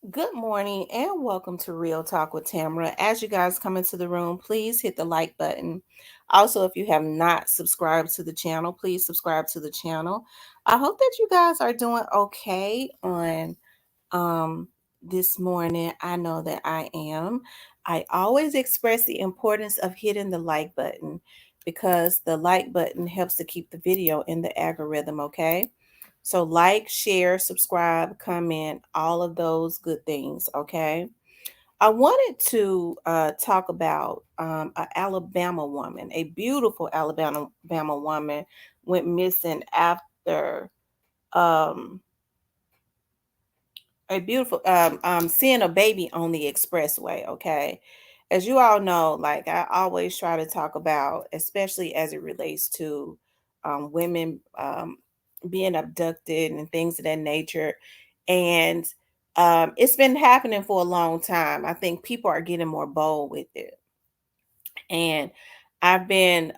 Good morning and welcome to Real Talk with Tamara. As you guys come into the room, please hit the like button. Also, if you have not subscribed to the channel, please subscribe to the channel. I hope that you guys are doing okay on this morning. I know that I am. I always express the importance of hitting the like button because the like button helps to keep the video in the algorithm, okay? So like, share, subscribe, comment, all of those good things, okay? I wanted to talk about an Alabama woman, a beautiful Alabama woman went missing after um, a beautiful seeing a baby on the expressway. Okay, as you all know, like I always try to talk about, especially as it relates to women being abducted and things of that nature, and it's been happening for a long time. I think people are getting more bold with it, and I've been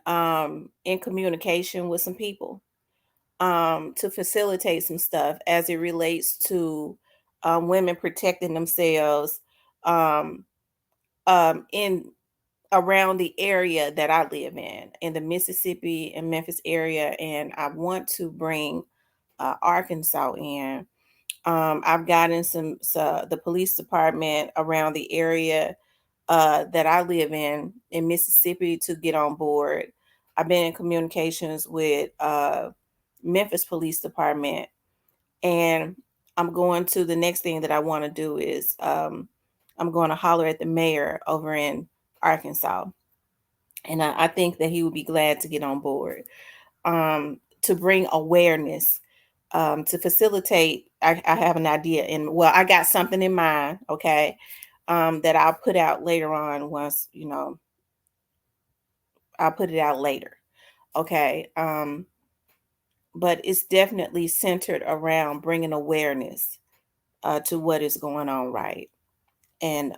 in communication with some people to facilitate some stuff as it relates to women protecting themselves um, in around the area that I live in the Mississippi and Memphis area, and I want to bring Arkansas in. I've gotten the police department around the area that I live in Mississippi to get on board. I've been in communications with Memphis Police Department, and I'm going to the next thing that I want to do is I'm going to holler at the mayor over in Arkansas, and I think that he would be glad to get on board to bring awareness to facilitate. I have an idea, and well, I got something in mind, okay, that I'll put out later on once I'll put it out later, okay. But it's definitely centered around bringing awareness to what is going on, right? And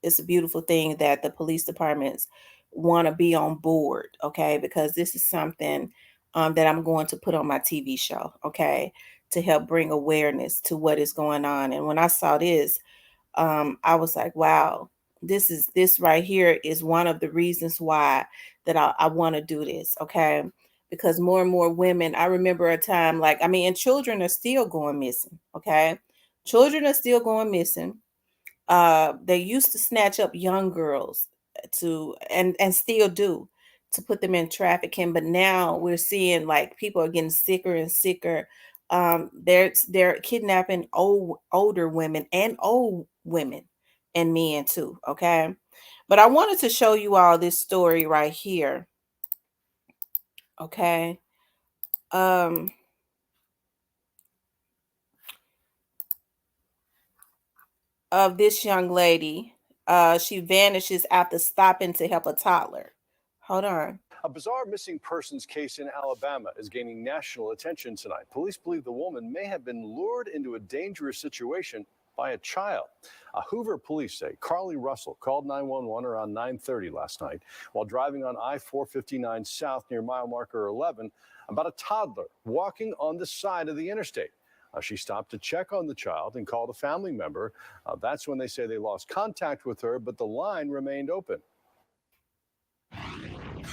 it's a beautiful thing that the police departments want to be on board, okay? Because this is something that I'm going to put on my TV show, okay, to help bring awareness to what is going on. And when I saw this, I was like, wow, this right here is one of the reasons why that I want to do this, okay? Because more and more women, I remember a time like, I mean, and children are still going missing, okay? Children are still going missing. They used to snatch up young girls to and still do to put them in trafficking, but now we're seeing like people are getting sicker and sicker. They're kidnapping older women and old women and men too, okay? But I wanted to show you all this story right here, okay? um of this young lady. She vanishes after stopping to help a toddler. Hold on. A bizarre missing persons case in Alabama is gaining national attention tonight. Police believe the woman may have been lured into a dangerous situation by a child. Hoover police say Carly Russell called 911 around 9:30 last night while driving on I-459 South near mile marker 11 about a toddler walking on the side of the interstate. She stopped to check on the child and called a family member. That's when they say they lost contact with her, but the line remained open.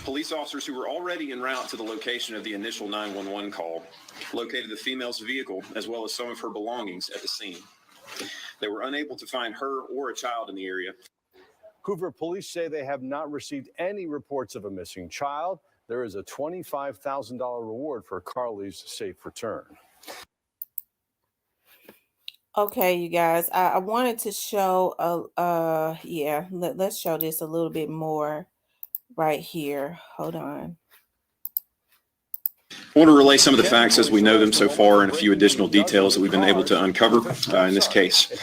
Police officers who were already en route to the location of the initial 911 call located the female's vehicle as well as some of her belongings at the scene. They were unable to find her or a child in the area. Hoover police say they have not received any reports of a missing child. There is a $25,000 reward for Carly's safe return. Okay, you guys, I wanted to show let's show this a little bit more right here. Hold on. I want to relay some of the facts as we know them so far and a few additional details that we've been able to uncover in this case.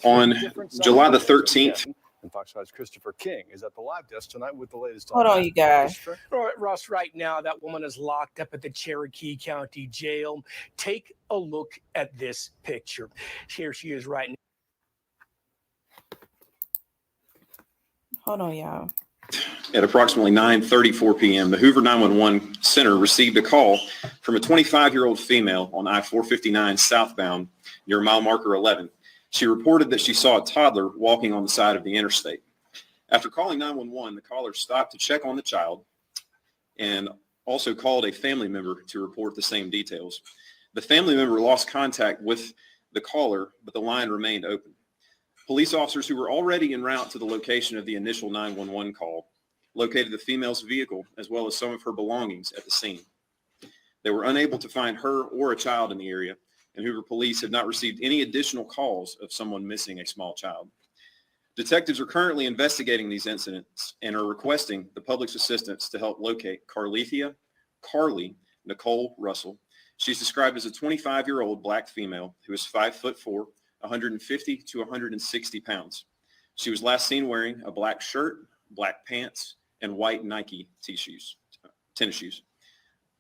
On July the 13th, and Fox 5's Christopher King is at the live desk tonight with the latest. Hold on, you guys. All right, Russ, right now that woman is locked up at the Cherokee County Jail. Take a look at this picture. Here she is right now. Hold on, y'all. At approximately 9:34 p.m., the Hoover 911 Center received a call from a 25-year-old female on I-459 southbound near mile marker 11. She reported that she saw a toddler walking on the side of the interstate. After calling 911, the caller stopped to check on the child and also called a family member to report the same details. The family member lost contact with the caller, but the line remained open. Police officers who were already en route to the location of the initial 911 call located the female's vehicle as well as some of her belongings at the scene. They were unable to find her or a child in the area, and Hoover police have not received any additional calls of someone missing a small child. Detectives are currently investigating these incidents and are requesting the public's assistance to help locate Carly Nicole Russell. She's described as a 25-year-old black female who is 5'4", 150 to 160 pounds. She was last seen wearing a black shirt, black pants, and white Nike tennis shoes.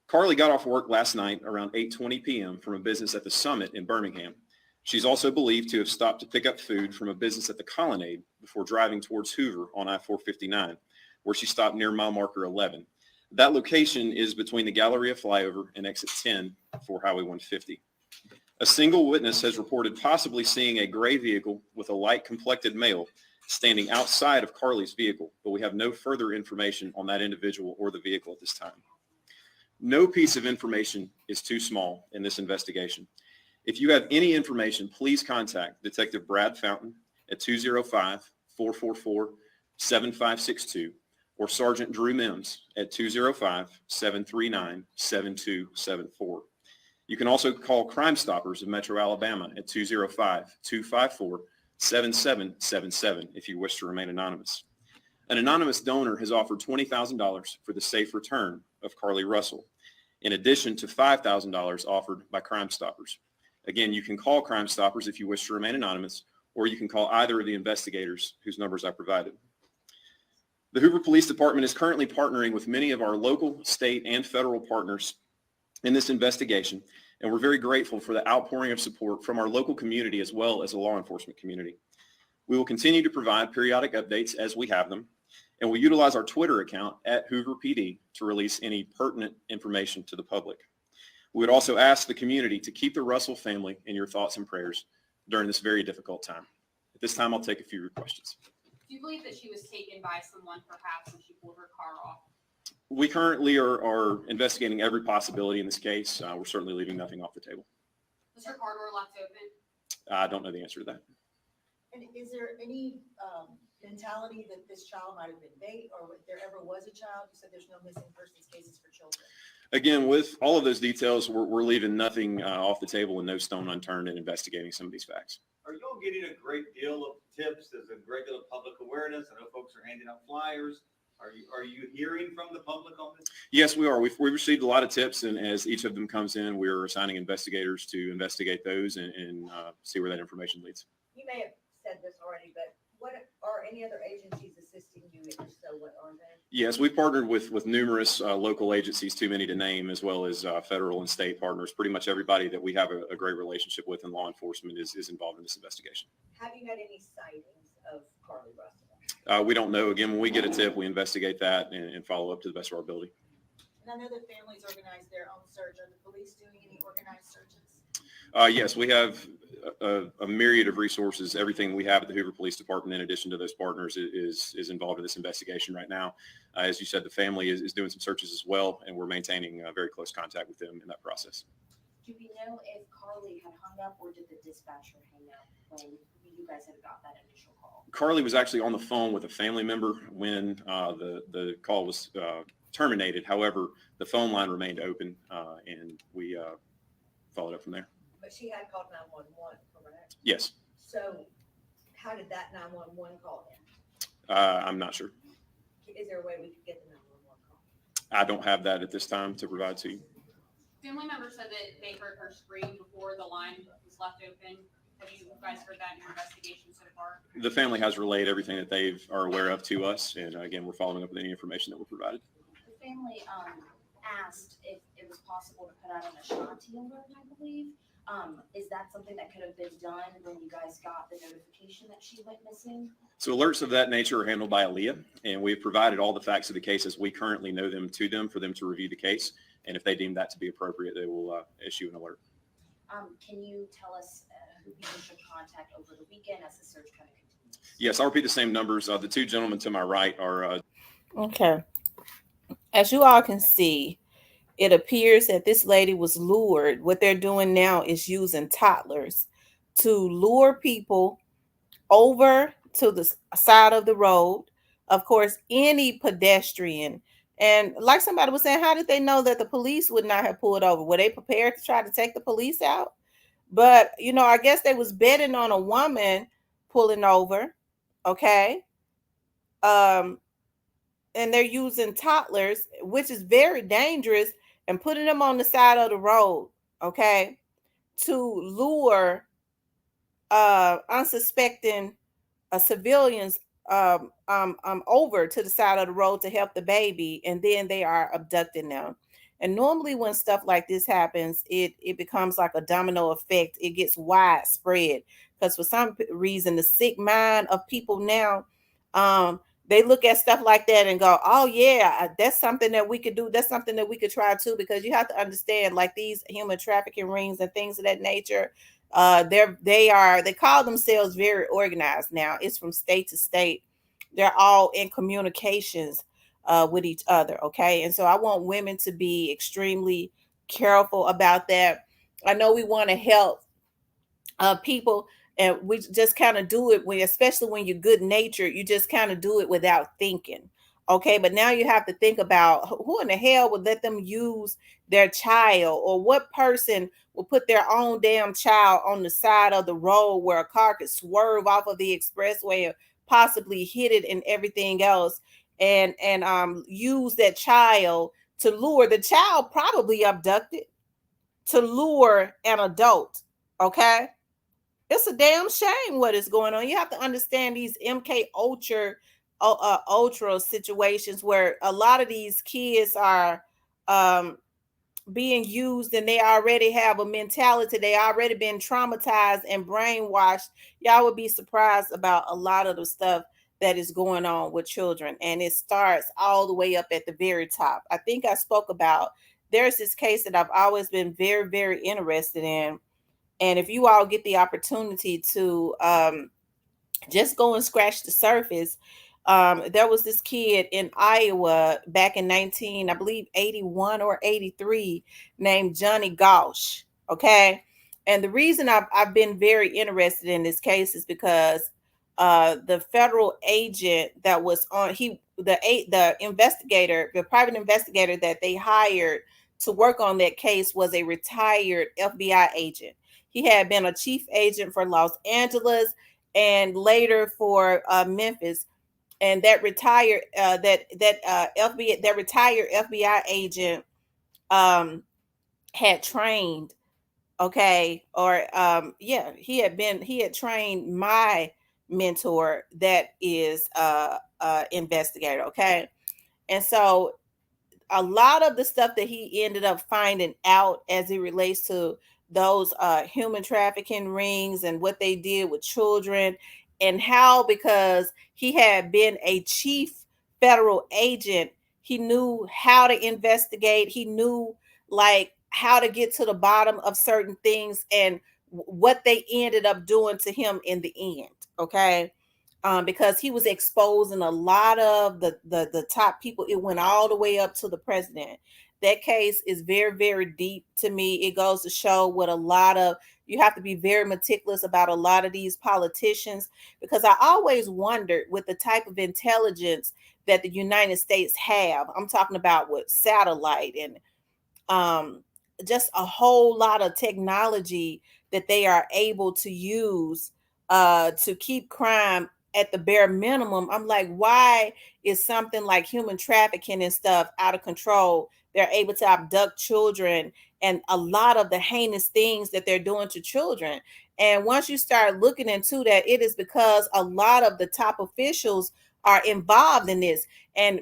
Carly got off work last night around 8:20 p.m. from a business at the Summit in Birmingham. She's also believed to have stopped to pick up food from a business at the Colonnade before driving towards Hoover on I-459, where she stopped near mile marker 11. That location is between the Galleria flyover and exit 10 for Highway 150. A single witness has reported possibly seeing a gray vehicle with a light complected male standing outside of Carly's vehicle, but we have no further information on that individual or the vehicle at this time. No piece of information is too small in this investigation. If you have any information, please contact Detective Brad Fountain at 205-444-7562 or Sergeant Drew Mims at 205-739-7274. You can also call Crime Stoppers of Metro Alabama at 205-254-7777 if you wish to remain anonymous. An anonymous donor has offered $20,000 for the safe return of Carly Russell, in addition to $5,000 offered by Crime Stoppers. Again, you can call Crime Stoppers if you wish to remain anonymous, or you can call either of the investigators whose numbers I provided. The Hoover Police Department is currently partnering with many of our local, state, and federal partners in this investigation, and we're very grateful for the outpouring of support from our local community as well as the law enforcement community. We will continue to provide periodic updates as we have them, and we'll utilize our Twitter account at Hoover PD to release any pertinent information to the public. We would also ask the community to keep the Russell family in your thoughts and prayers during this very difficult time. At this time, I'll take a few questions. Do you believe that she was taken by someone perhaps when she pulled her car off? We currently are investigating every possibility in this case. We're certainly leaving nothing off the table. Was her car door left open? I don't know the answer to that. And is there any mentality that this child might have been bait, or if there ever was a child? You said there's no missing persons cases for children. Again, with all of those details, we're leaving nothing off the table and no stone unturned in investigating some of these facts. Are y'all getting a great deal of tips as a regular public awareness? I know folks are handing out flyers. Are you hearing from the public on this? Yes, we are. We've received a lot of tips, and as each of them comes in, we're assigning investigators to investigate those and see where that information leads. You may have said this already, but what are any other agencies assisting you? If so, what are they? Yes, we've partnered with numerous local agencies, too many to name, as well as federal and state partners. Pretty much everybody that we have a great relationship with in law enforcement is involved in this investigation. Have you had any sightings of Carly Russell? We don't know. Again, when we get a tip, we investigate that and follow up to the best of our ability. And I know that families organize their own search. Are the police doing any organized searches? Yes, we have a myriad of resources. Everything we have at the Hoover Police Department, in addition to those partners, is involved in this investigation right now. As you said, the family is doing some searches as well, and we're maintaining very close contact with them in that process. Do we know if Carly had hung up, or did the dispatcher hang up when you guys had got that initial call? Carly was actually on the phone with a family member when the call was terminated. However, the phone line remained open, and we followed up from there. But she had called 911, correct? Yes. So how did that 911 call in? I'm not sure. Is there a way we could get the 911 call? I don't have that at this time to provide to you. Family members said that they heard her scream before the line was left open. Have you guys heard that in your investigation so far? The family has relayed everything that they are aware of to us, and again, we're following up with any information that we're provided. The family asked if it was possible to put out an Ashanti alert, I believe. Is that something that could have been done when you guys got the notification that she went missing? So alerts of that nature are handled by Aaliyah, and we've provided all the facts of the case as we currently know them to them for them to review the case. And if they deem that to be appropriate, they will issue an alert. Can you tell us who people should contact over the weekend as the search kind of continues? Yes, I'll repeat the same numbers. The two gentlemen to my right are. Okay. As you all can see, it appears that this lady was lured. What they're doing now is using toddlers to lure people over to the side of the road. Of course, any pedestrian. And like somebody was saying, how did they know that the police would not have pulled over? Were they prepared to try to take the police out? But, I guess they was betting on a woman pulling over. Okay. Um, and they're using toddlers, which is very dangerous, and putting them on the side of the road, okay, to lure unsuspecting civilians over to the side of the road to help the baby, and then they are abducting them. And normally when stuff like this happens, it becomes like a domino effect. It gets widespread because for some reason the sick mind of people now, they look at stuff like that and go, oh yeah, that's something that we could do. That's something that we could try too, because you have to understand, like these human trafficking rings and things of that nature, they call themselves very organized now. It's from state to state. They're all in communications with each other. Okay. And so I want women to be extremely careful about that. I know we want to help people, and we just kind of do it when, especially when you're good natured, you just kind of do it without thinking. Okay, but now you have to think about who in the hell would let them use their child, or what person will put their own damn child on the side of the road where a car could swerve off of the expressway or possibly hit it and everything else, and use that child to lure the child, probably abducted, to lure an adult. Okay, it's a damn shame what is going on. You have to understand these MK Ultra situations where a lot of these kids are being used, and they already have a mentality. They already been traumatized and brainwashed. Y'all would be surprised about a lot of the stuff that is going on with children, and it starts all the way up at the very top. I think I spoke about, there's this case that I've always been very, very interested in. And if you all get the opportunity to just go and scratch the surface, there was this kid in Iowa back in 19, I believe 81 or 83, named Johnny Gauch. Okay. And the reason I've been very interested in this case is because the federal agent that was on, the investigator, the private investigator that they hired to work on that case was a retired FBI agent. He had been a chief agent for Los Angeles and later for Memphis. And that retired FBI agent had trained, okay, or he had trained my mentor that is investigator, okay. And so a lot of the stuff that he ended up finding out as it relates to those human trafficking rings and what they did with children, and how, because he had been a chief federal agent, he knew how to investigate. He knew like how to get to the bottom of certain things and what they ended up doing to him in the end. Okay. Because he was exposing a lot of the top people. It went all the way up to the president. That case is very, very deep to me. It goes to show what you have to be very meticulous about a lot of these politicians, because I always wondered, with the type of intelligence that the United States have, I'm talking about with satellite and um, just a whole lot of technology that they are able to use to keep crime at the bare minimum. I'm like, why is something like human trafficking and stuff out of control? They're able to abduct children and a lot of the heinous things that they're doing to children. And once you start looking into that, it is because a lot of the top officials are involved in this. And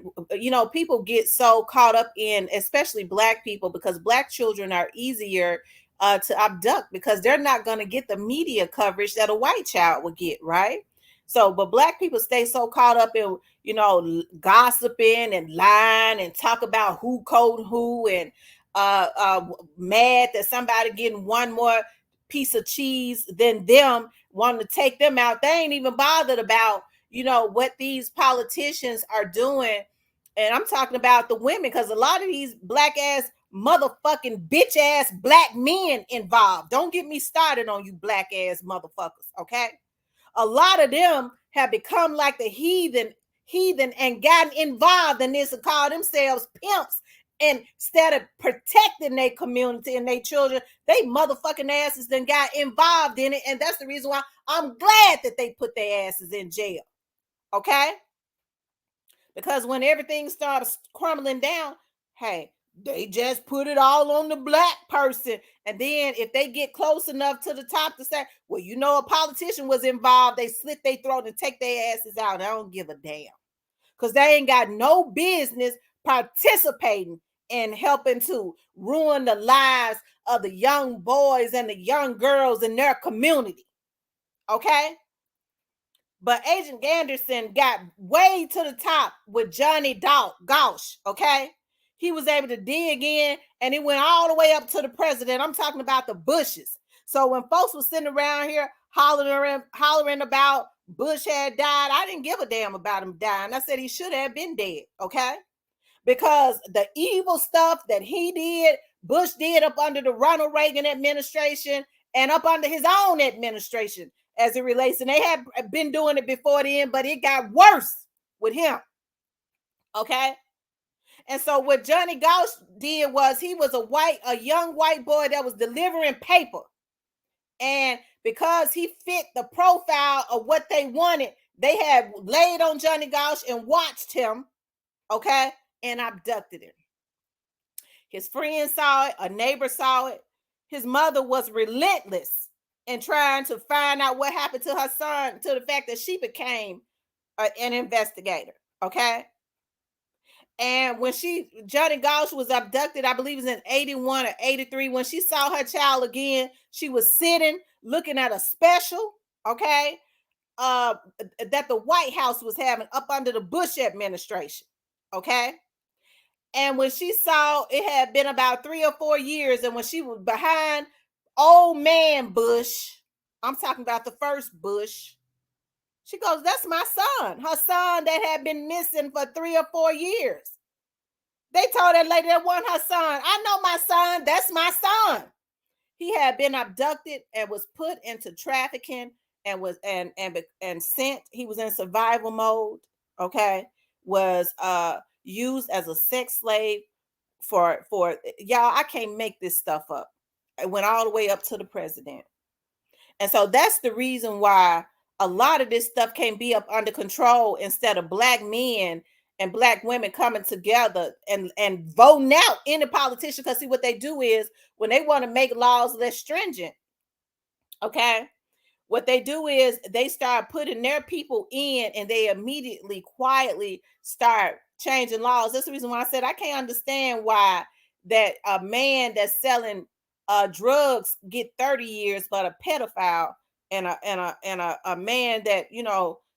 people get so caught up in, especially black people, because black children are easier to abduct because they're not going to get the media coverage that a white child would get, right? So, but black people stay so caught up in, gossiping and lying and talk about who code who, and mad that somebody getting one more piece of cheese than them wanting to take them out. They ain't even bothered about, what these politicians are doing. And I'm talking about the women, because a lot of these black ass motherfucking bitch ass black men involved. Don't get me started on you black ass motherfuckers, okay? A lot of them have become like the heathen and gotten involved in this and call themselves pimps. And instead of protecting their community and their children, they motherfucking asses then got involved in it. And that's the reason why I'm glad that they put their asses in jail. Okay? Because when everything starts crumbling down, hey, they just put it all on the black person. And then if they get close enough to the top to say, well, a politician was involved, they slit their throat and take their asses out. I don't give a damn. Because they ain't got no business participating in helping to ruin the lives of the young boys and the young girls in their community. Okay? But Agent Anderson got way to the top with Johnny Gauch, okay? He was able to dig in, and it went all the way up to the president. I'm talking about the Bushes. So when folks were sitting around here hollering about Bush had died, I didn't give a damn about him dying. I said he should have been dead, okay? Because the evil stuff that he did, Bush did up under the Ronald Reagan administration and up under his own administration, as it relates. And they had been doing it before then, but it got worse with him. Okay? And so what Johnny Gauch did was he was a young white boy that was delivering paper. And because he fit the profile of what they wanted, they had laid on Johnny Gauch and watched him, okay, and abducted him. His friends saw it, a neighbor saw it. His mother was relentless in trying to find out what happened to her son, to the fact that she became an investigator, okay? And when Johnny Gauch was abducted, I believe it was in 81 or 83, when she saw her child again, she was sitting, looking at a special, okay, that the White House was having up under the Bush administration, okay? And when she saw, it had been about 3 or 4 years, and when she was behind old man Bush, I'm talking about the first Bush, she goes, that's my son. Her son that had been missing for 3 or 4 years. They told that lady that wasn't her son. I know my son. That's my son. He had been abducted and was put into trafficking and was and sent. He was in survival mode. Okay, was used as a sex slave for y'all. I can't make this stuff up. It went all the way up to the president. And so that's the reason why a lot of this stuff can't be up under control, instead of black men and black women coming together and voting out any politician. Because see, what they do is when they want to make laws less stringent, okay, what they do is they start putting their people in, and they immediately quietly start changing laws. That's the reason why I said I can't understand why that a man that's selling drugs get 30 years, but a pedophile and a man that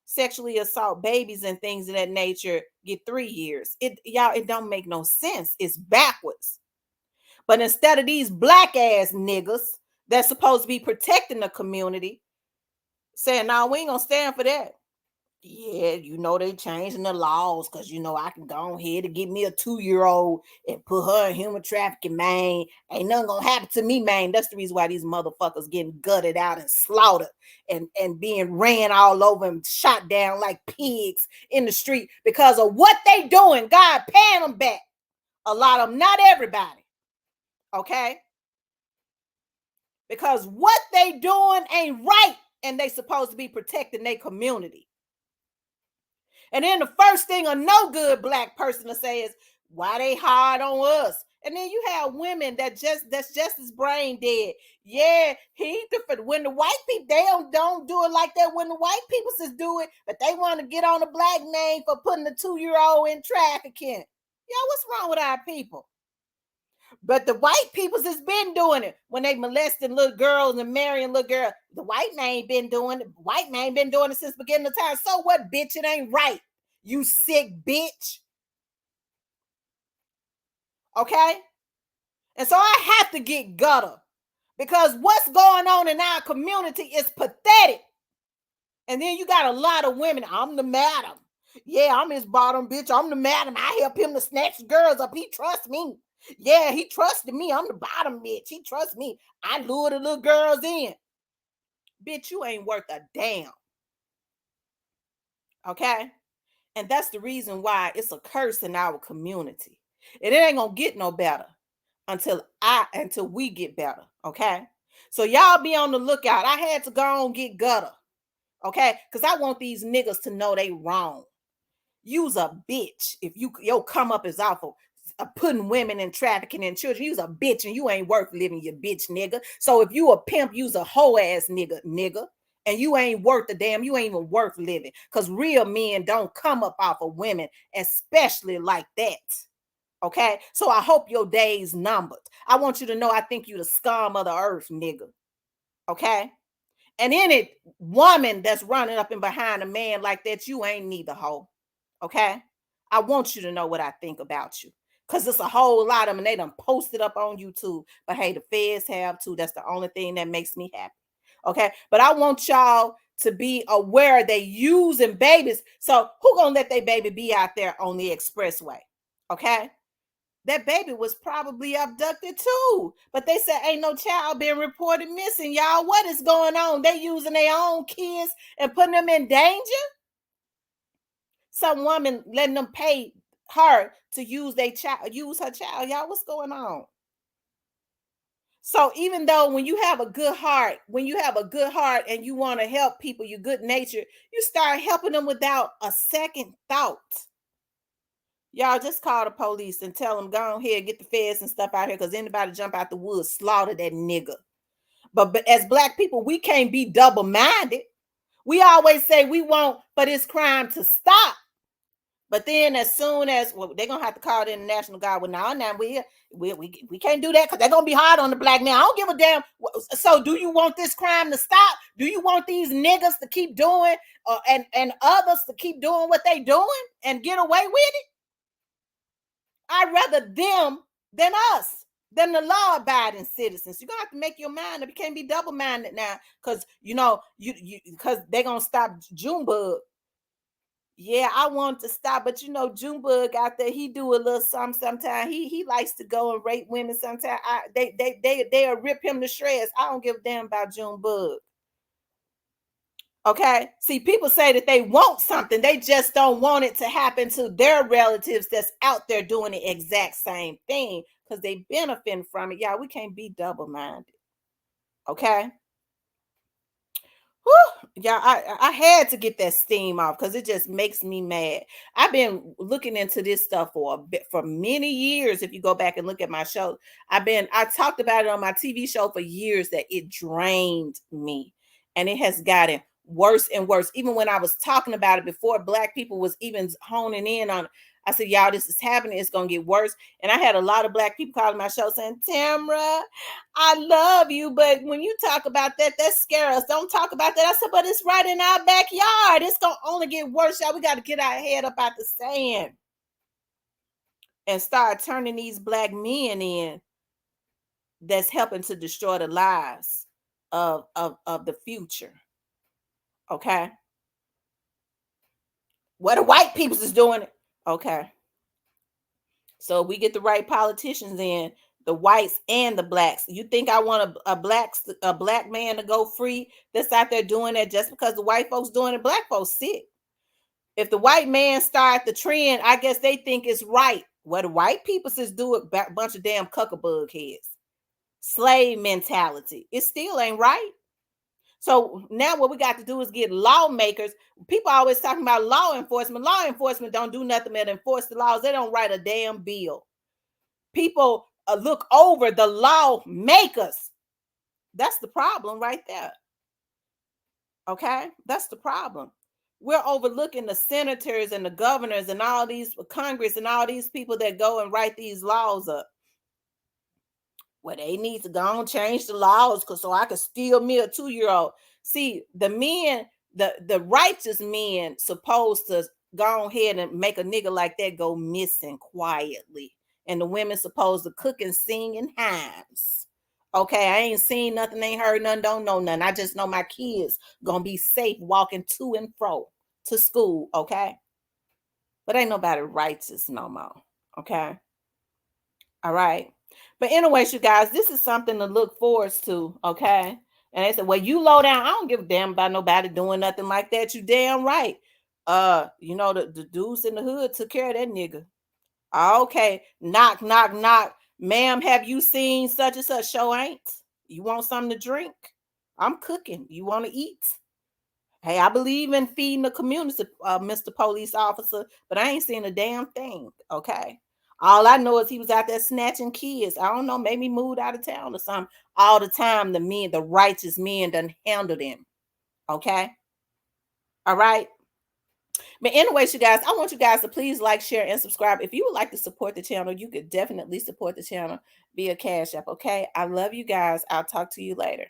sexually assault babies and things of that nature get 3 years. It don't make no sense. It's backwards. But instead of these black ass niggas that's supposed to be protecting the community saying, no, we ain't gonna stand for that. Yeah, they changing the laws because I can go ahead and get me a 2-year-old and put her in human trafficking, man. Ain't nothing gonna happen to me, man. That's the reason why these motherfuckers getting gutted out and slaughtered and being ran all over and shot down like pigs in the street because of what they doing. God paying them back. A lot of them, not everybody. Okay? Because what they doing ain't right, and they supposed to be protecting their community. And then the first thing a no good black person to say is, why they hard on us? And then you have women that's just as brain dead. Yeah, when the white people, they don't do it like that when the white people just do it, but they want to get on a black man for putting a 2-year-old in trafficking. What's wrong with our people? But the white peoples has been doing it when they molesting little girls and marrying little girls. The white man ain't been doing it. White man ain't been doing it since beginning of time. So what, bitch? It ain't right. You sick bitch. Okay? And so I have to get gutter because what's going on in our community is pathetic. And then you got a lot of women. I'm the madam. Yeah, I'm his bottom bitch. I'm the madam. I help him to snatch girls up. He trusts me. Yeah, he trusted me. I'm the bottom bitch. He trusts me. I lure the little girls in. Bitch, you ain't worth a damn. Okay? And that's the reason why it's a curse in our community. And it ain't gonna get no better until we get better. Okay? So y'all be on the lookout. I had to go and get gutter. Okay? Because I want these niggas to know they wrong. You's a bitch if your come up is awful. Putting women in trafficking and children. You's a bitch and you ain't worth living, you bitch nigga. So if you a pimp, you's a hoe ass nigga. And you ain't worth a damn. You ain't even worth living. Because real men don't come up off of women, especially like that. Okay? So I hope your day's numbered. I want you to know I think you the scum of the earth, nigga. Okay? And any woman that's running up and behind a man like that, you ain't neither hoe. Okay? I want you to know what I think about you. Because it's a whole lot of them and they done posted up on YouTube. But hey, the feds have too. That's the only thing that makes me happy. Okay? But I want y'all to be aware they using babies. So who gonna let their baby be out there on the expressway? Okay? That baby was probably abducted too. But they said ain't no child being reported missing, y'all. What is going on? They using their own kids and putting them in danger? Some woman letting them pay her to use her child. Y'all, what's going on? So even though when you have a good heart and you want to help people, you're good natured, you start helping them without a second thought. Y'all just call the police and tell them, go ahead, get the feds and stuff out here, because anybody jump out the woods, slaughter that nigga. But as Black people, we can't be double-minded. We always say we want for this crime to stop. But then as soon as they're gonna have to call the National Guard. Well, now we can't do that because they're gonna be hard on the Black man. I don't give a damn. So do you want this crime to stop? Do you want these niggas to keep doing and others to keep doing what they doing and get away with it? I'd rather them than us, than the law-abiding citizens. You're gonna have to make your mind up. You can't be double-minded now, because you because they're gonna stop Junebug. Yeah, I want to stop, but Junebug out there, he do a little something sometimes. He likes to go and rape women sometimes. They'll rip him to shreds. I don't give a damn about Junebug. Okay, see, people say that they want something, they just don't want it to happen to their relatives that's out there doing the exact same thing because they benefit from it. Y'all, we can't be double-minded. Okay. Whew, yeah, I had to get that steam off because it just makes me mad. I've been looking into this stuff for many years. If you go back and look at my show, I talked about it on my TV show for years that it drained me, and it has gotten worse and worse. Even when I was talking about it before Black people was even honing in on it, I said, y'all, this is happening. It's gonna get worse. And I had a lot of Black people calling my show saying, Tamra, I love you, but when you talk about that scares us. Don't talk about that. I said, but it's right in our backyard. It's gonna only get worse, y'all. We got to get our head up out the sand and start turning these Black men in that's helping to destroy the lives of the future. Okay. What the white peoples is doing it. Okay. So we get the right politicians in, the whites and the Blacks. You think I want a Black man to go free that's out there doing that just because the white folks doing it? Black folks sick. If the white man start the trend, I guess they think it's right. What the white people just do a bunch of damn cuckabug heads. Slave mentality. It still ain't right. So now what we got to do is get lawmakers. People always talking about law enforcement. Law enforcement don't do nothing but enforce the laws. They don't write a damn bill. People look over the lawmakers. That's the problem right there. Okay? That's the problem. We're overlooking the senators and the governors and all these Congress and all these people that go and write these laws up. Well, they need to go and change the laws so I could steal me a 2-year-old. See, the men, the righteous men supposed to go ahead and make a nigga like that go missing quietly. And the women supposed to cook and sing in hymns. Okay, I ain't seen nothing, ain't heard nothing, don't know nothing. I just know my kids gonna be safe walking to and fro to school, okay? But ain't nobody righteous no more, okay? All right. But anyways, you guys, this is something to look forward to, okay? And they said, well, you low down. I don't give a damn about nobody doing nothing like that. You damn right. You know, the dudes in the hood took care of that nigga. Okay, knock, knock, knock. Ma'am, have you seen such and such? Show ain't. You want something to drink? I'm cooking. You want to eat? Hey, I believe in feeding the community, Mr. Police Officer, but I ain't seen a damn thing. Okay. All I know is he was out there snatching kids. I don't know, maybe moved out of town or something. All the time, the righteous men done handled him. Okay. All right. But anyways, you guys, I want you guys to please like, share, and subscribe. If you would like to support the channel, you could definitely support the channel via Cash App. Okay. I love you guys. I'll talk to you later.